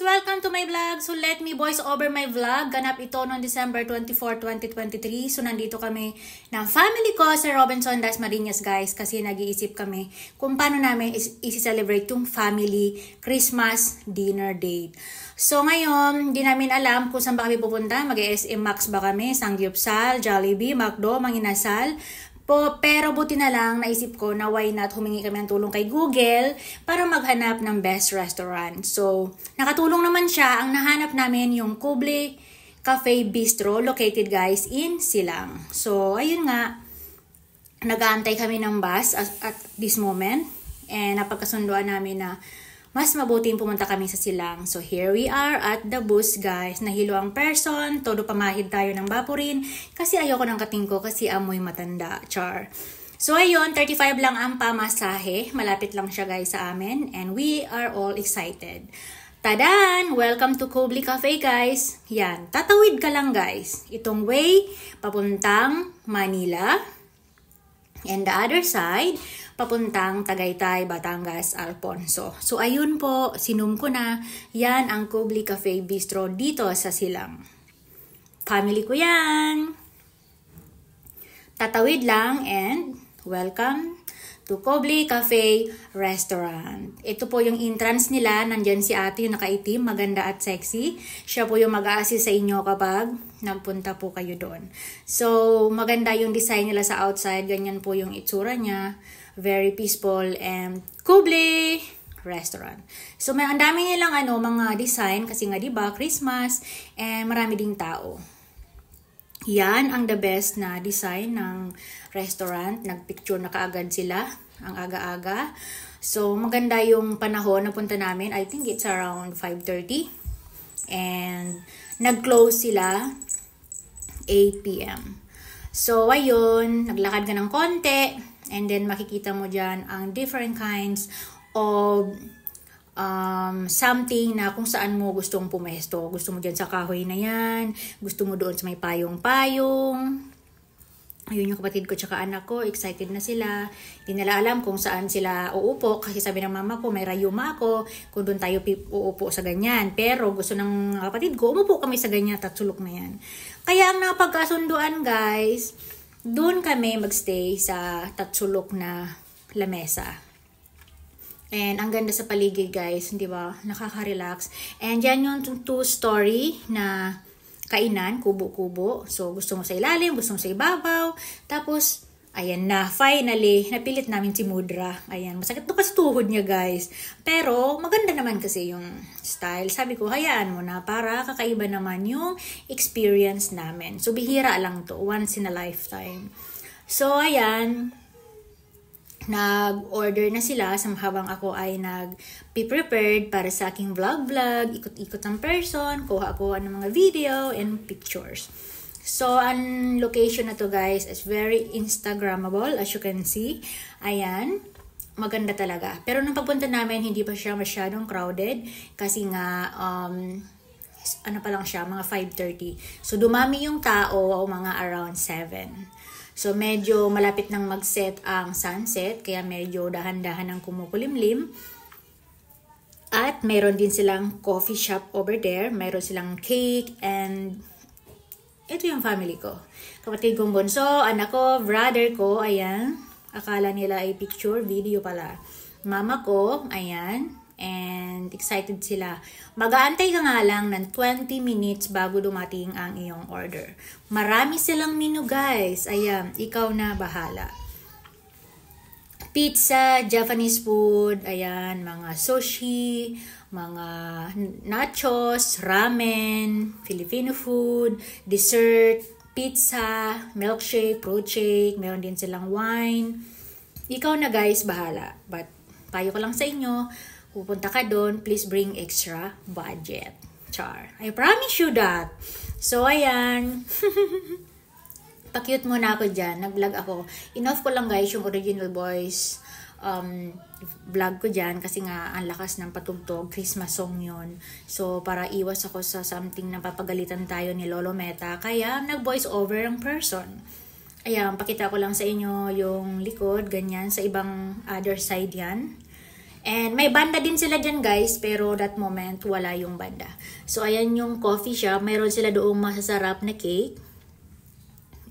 Welcome to my vlog. So let me voice over my vlog. Ganap ito noong December 24, 2023. So nandito kami ng family ko sa Robinson Dasmariñas guys. Kasi nag-iisip kami kung paano namin isi-celebrate yung family Christmas dinner date. So ngayon, di namin alam kung saan ba kami pupunta. Mag-SM Max ba kami? Sangyupsal, Jollibee, McDo, Manginasal. Pero buti na lang, naisip ko na why not humingi kami ng tulong kay Google para maghanap ng best restaurant. So, nakatulong naman siya. Ang nahanap namin yung Kubli Cafe Bistro located guys in Silang. So, ayun nga, nag-aantay kami ng bus at this moment. And napagkasunduan namin na mas mabuting pumunta kami sa Silang. So, here we are at the bus, guys. Nahilo ang person. Todo pamahid tayo ng bapurin. Kasi ayoko ng kating ko kasi amoy matanda. Char. So, ayun. 35 lang ang pamasahe. Malapit lang siya, guys, sa amin. And we are all excited. Tadan! Welcome to Kubli Cafe, guys. Yan. Tatawid ka lang, guys. Itong way, papuntang Manila. And the other side, papuntang Tagaytay, Batangas, Alfonso. So, ayun po, sinum ko na. Yan ang Kubli Cafe Bistro dito sa Silang. Family ko yan. Tatawid lang and welcome to Kubli Cafe Restaurant. Ito po yung entrance nila. Nandyan si ate yung nakaitim, maganda at sexy. Siya po yung mag-a-assist sa inyo kapag nagpunta po kayo doon. So, maganda yung design nila sa outside. Ganyan po yung itsura niya. Very peaceful and Kubli Restaurant. So, may ang dami nilang mga design kasi nga 'di ba Christmas and marami ding tao. Yan ang the best na design ng restaurant. Nagpicture na kaagad sila ang aga-aga. So, maganda yung panahon na punta namin. I think it's around 5:30 and nag-close sila 8 p.m. So, ayun, naglakad ka ng konti. And then, makikita mo dyan ang different kinds of something na kung saan mo gustong pumesto. Gusto mo dyan sa kahoy na yan. Gusto mo doon sa may payong-payong. Ayun yung kapatid ko tsaka anak ko. Excited na sila. Hindi nila alam kung saan sila uupo. Kasi sabi ng mama ko, may rayuma ako. Kung doon tayo uupo sa ganyan. Pero gusto ng kapatid ko, umupo kami sa ganyan. Tatsulok na yan. Kaya ang napagkasunduan guys, doon kami magstay sa tatsulok na lamesa. And ang ganda sa paligid guys, di ba? Nakaka-relax. And yan yung two-story na kainan, kubo-kubo. So gusto mo sa ilalim, gusto mo sa ibabaw. Tapos, ayan na, finally, napilit namin si Mudra. Ayan, masakit to kasi tuhod niya guys. Pero maganda naman kasi yung style. Sabi ko, hayaan mo na para kakaiba naman yung experience namin. So bihira lang to, once in a lifetime. So ayan, nag-order na sila habang ako ay nag-prepared para sa aking vlog, ikot-ikot ng person, kuha-kuha ng mga video and pictures. So, ang location na to guys is very Instagrammable as you can see. Ayan, maganda talaga. Pero nung pagpunta namin, hindi pa siya masyadong crowded kasi nga, pa lang siya, mga 5:30. So, dumami yung tao, mga around 7. So, medyo malapit nang mag-set ang sunset, kaya medyo dahan-dahan ang kumukulimlim. At meron din silang coffee shop over there. Meron silang cake and ito yung family ko. Kapatid kong bunso, anak ko, brother ko, ayan. Akala nila ay picture, video pala. Mama ko, ayan. And excited sila. Mag-aantay ka nga lang ng 20 minutes bago dumating ang iyong order. Marami silang menu guys. Ayan, ikaw na bahala. Pizza, Japanese food, ayan, mga sushi, mga nachos, ramen, Filipino food, dessert, pizza, milkshake, fruit shake, meron din silang wine. Ikaw na guys, bahala. But payo ko lang sa inyo, pupunta ka doon, please bring extra budget. Char. I promise you that. So, ayan. Pa-cute muna ako dyan. Nag-vlog ako. Enough ko lang guys yung original voice vlog ko dyan kasi nga ang lakas ng patugtog. Christmas song yun. So, para iwas ako sa something na papagalitan tayo ni Lolo Meta. Kaya, nag-voice over ang person. Ayan, pakita ko lang sa inyo yung likod. Ganyan. Sa ibang other side yan. And may banda din sila dyan guys, pero that moment wala yung banda. So ayan yung coffee shop, mayroon sila doong masasarap na cake.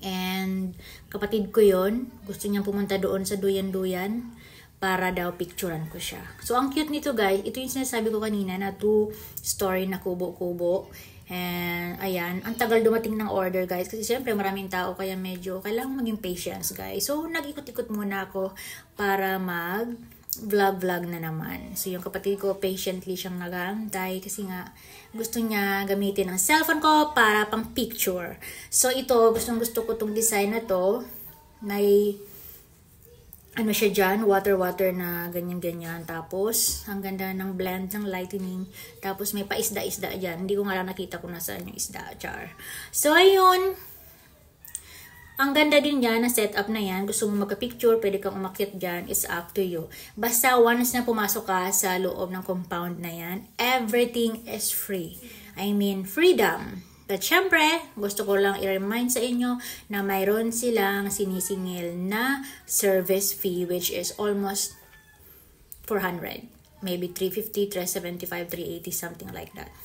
And kapatid ko yon, gusto niyang pumunta doon sa duyan-duyan para daw picturean ko siya. So ang cute nito guys, ito yung sinasabi ko kanina na 2-story na kubo-kubo. And ayan, ang tagal dumating ng order guys kasi syempre maraming tao kaya medyo kailangan maging patience guys. So nag-ikot-ikot muna ako para vlog na naman. So yung kapatid ko patiently siyang nag-aantay kasi nga gusto niya gamitin ang cellphone ko para pang picture. So ito, gusto ko tong design na to. May ano siya dyan, water na ganyan-ganyan. Tapos, ang ganda ng blend ng lightning. Tapos, may pa-isda-isda dyan. Hindi ko nga lang nakita kung nasaan yung isda, char. So, ayun. Ang ganda din dyan na setup na yan. Gusto mo magka-picture, pwede kang umakyat dyan. It's up to you. Basta once na pumasok ka sa loob ng compound na yan, everything is free. I mean, freedom. But syempre, gusto ko lang i-remind sa inyo na mayroon silang sinisingil na service fee which is almost 400. Maybe 350, 375, 380, something like that.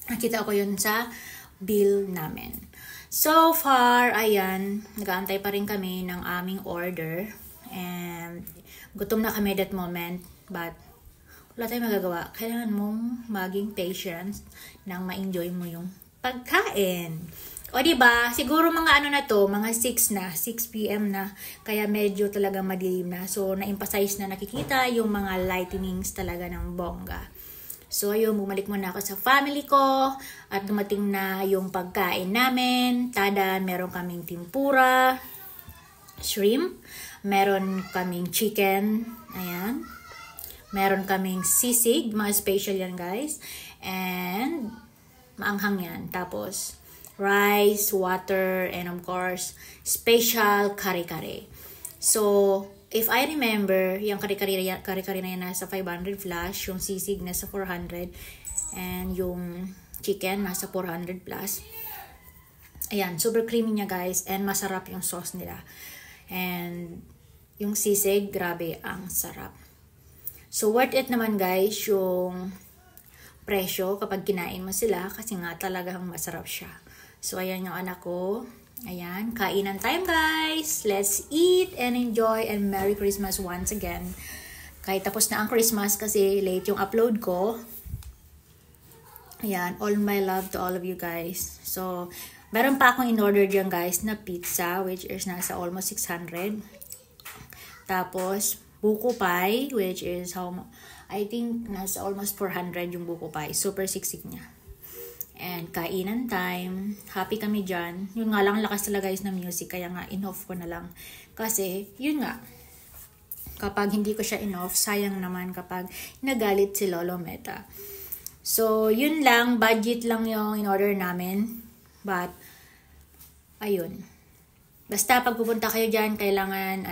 Nakita ko yun sa bill namin. So far, ayan, nag-aantay pa rin kami ng aming order. And gutom na kami that moment. But wala tayong magagawa. Kailangan mong maging patient nang ma-enjoy mo yung pagkain. O diba, siguro mga ano na to, mga 6 p.m. na, kaya medyo talaga madilim na. So, na-emphasize na nakikita yung mga lightnings talaga ng bongga. So, ayun, bumalik muna ako sa family ko at dumating na yung pagkain namin. Tada, meron kaming tempura, shrimp, meron kaming chicken, ayan. Meron kaming sisig, mga special yan guys. And maanghang yan. Tapos, rice, water, and of course, special kare-kare. So, if I remember, yung kare-kare na yan nasa 500 flash, yung sisig nasa 400, and yung chicken nasa 400 plus. Ayan, super creamy niya guys, and masarap yung sauce nila. And yung sisig, grabe, ang sarap. So, worth it naman guys, yung presyo kapag kinain mo sila kasi nga talagang masarap siya. So, ayan yung anak ko. Ayan, kainan time guys. Let's eat and enjoy and Merry Christmas once again. Kahit tapos na ang Christmas kasi late yung upload ko. Ayan, all my love to all of you guys. So, meron pa akong in-order dyan guys na pizza which is nasa almost 600. Tapos, buko pie which is I think nasa almost 400 yung buko pie. Super siksik niya. And kainan time. Happy kami dyan. Yun nga lang, lakas talaga guys ng music. Kaya nga, in-off ko na lang. Kasi, yun nga. Kapag hindi ko siya in-off, sayang naman kapag nagalit si Lolo Meta. So, yun lang. Budget lang yung in-order namin. But, ayun. Basta pag pupunta kayo dyan, kailangan,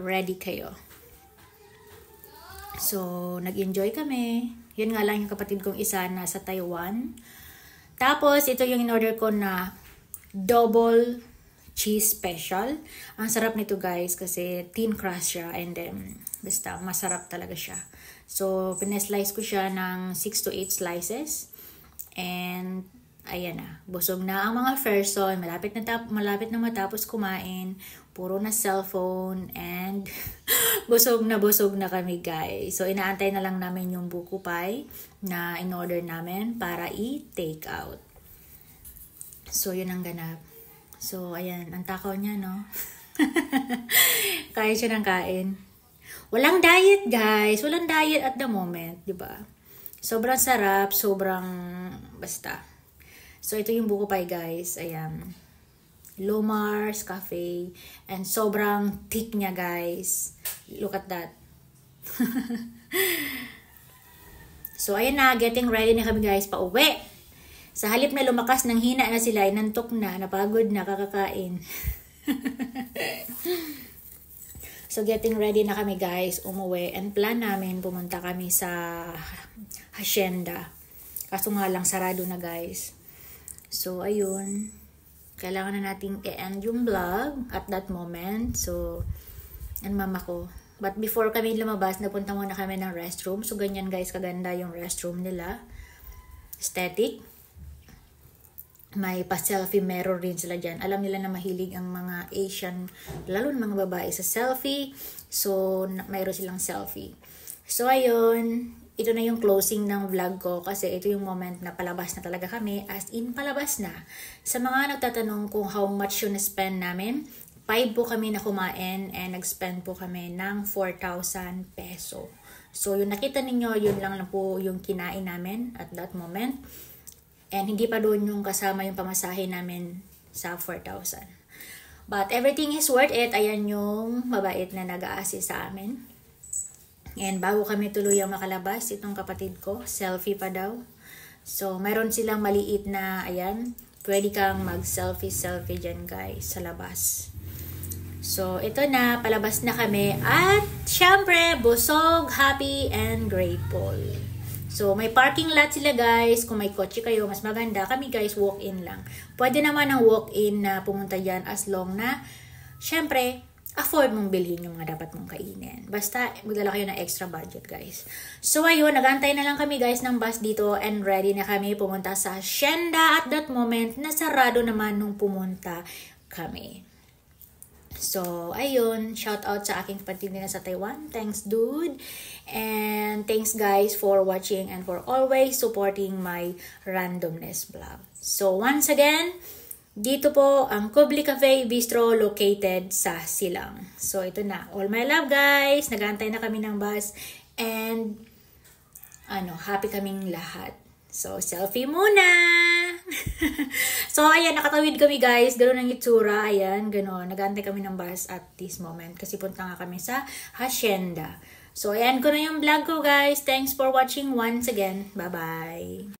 ready kayo. So, nag-enjoy kami. Yun nga lang yung kapatid kong isa nasa Taiwan. Tapos, ito yung in-order ko na double cheese special. Ang sarap nito guys kasi thin crust siya and then basta masarap talaga siya. So, pineslice ko siya ng 6 to 8 slices. And, ayan na. Busog na ang mga person. Malapit na matapos kumain. Puro na cellphone and busog na kami guys. So, inaantay na lang namin yung buko pie na in-order namin para i-take out. So, yun ang ganap. So, ayan. Ang takaw niya, no? Kaya siya ng kain. Walang diet, guys. Walang diet at the moment, di ba? Sobrang sarap. Sobrang basta. So, ito yung buko pie, guys. Ayan. Lomar's Cafe. And sobrang thick niya, guys. Look at that. So, ayan na. Getting ready na kami, guys. Pauwi. Sa halip na lumakas ng hina na sila, inantok na, napagod na, kakakain. So, getting ready na kami, guys. Umuwi. And plan namin, pumunta kami sa hacienda. Kaso nga lang, sarado na, guys. So, ayun. Kailangan na nating i-end yung vlog at that moment. So, and mama ko, But before kami lumabas, napunta muna kami ng restroom. So, ganyan guys, kaganda yung restroom nila. Aesthetic. May pa-selfie mirror rin sila dyan. Alam nila na mahilig ang mga Asian, lalo na mga babae sa selfie. So, mayroon silang selfie. So, ayun. Ito na yung closing ng vlog ko kasi ito yung moment na palabas na talaga kami. As in, palabas na. Sa mga nagtatanong kung how much yun na-spend namin, 5 po kami na kumain and nag-spend po kami ng 4,000 peso. So, yung nakita ninyo, yun lang po yung kinain namin at that moment. And hindi pa doon yung kasama yung pamasahe namin sa 4,000. But everything is worth it. Ayan yung mabait na nag-a-assist sa amin. And bago kami tuluyang makalabas, itong kapatid ko, selfie pa daw. So, mayroon silang maliit na, ayan, pwede kang mag-selfie dyan guys sa labas. So, ito na, palabas na kami. At, syempre, busog, happy, and grateful. So, may parking lot sila guys. Kung may kotse kayo, mas maganda. Kami guys, walk-in lang. Pwede naman ang walk-in na pumunta dyan as long na, syempre, afford mong bilhin yung mga dapat mong kainin. Basta, magdala kayo ng extra budget guys. So, ayun, nagantay na lang kami guys ng bus dito and ready na kami pumunta sa Hacienda. At that moment, nasarado naman nung pumunta kami. So, ayun, shout out sa aking kapatid nila sa Taiwan. Thanks, dude. And thanks, guys, for watching and for always supporting my randomness vlog. So, once again, dito po ang Kubli Cafe Bistro located sa Silang. So, ito na. All my love, guys. Nag-aantay na kami ng bus. And, happy kaming lahat. So, selfie muna! So, ayan, nakatawid kami guys. Ganoon ang itsura. Ayan, ganoon. Nag-aantay kami ng bus at this moment. Kasi punta nga kami sa Hacienda. So, ayan ko na yung vlog ko guys. Thanks for watching once again. Bye-bye!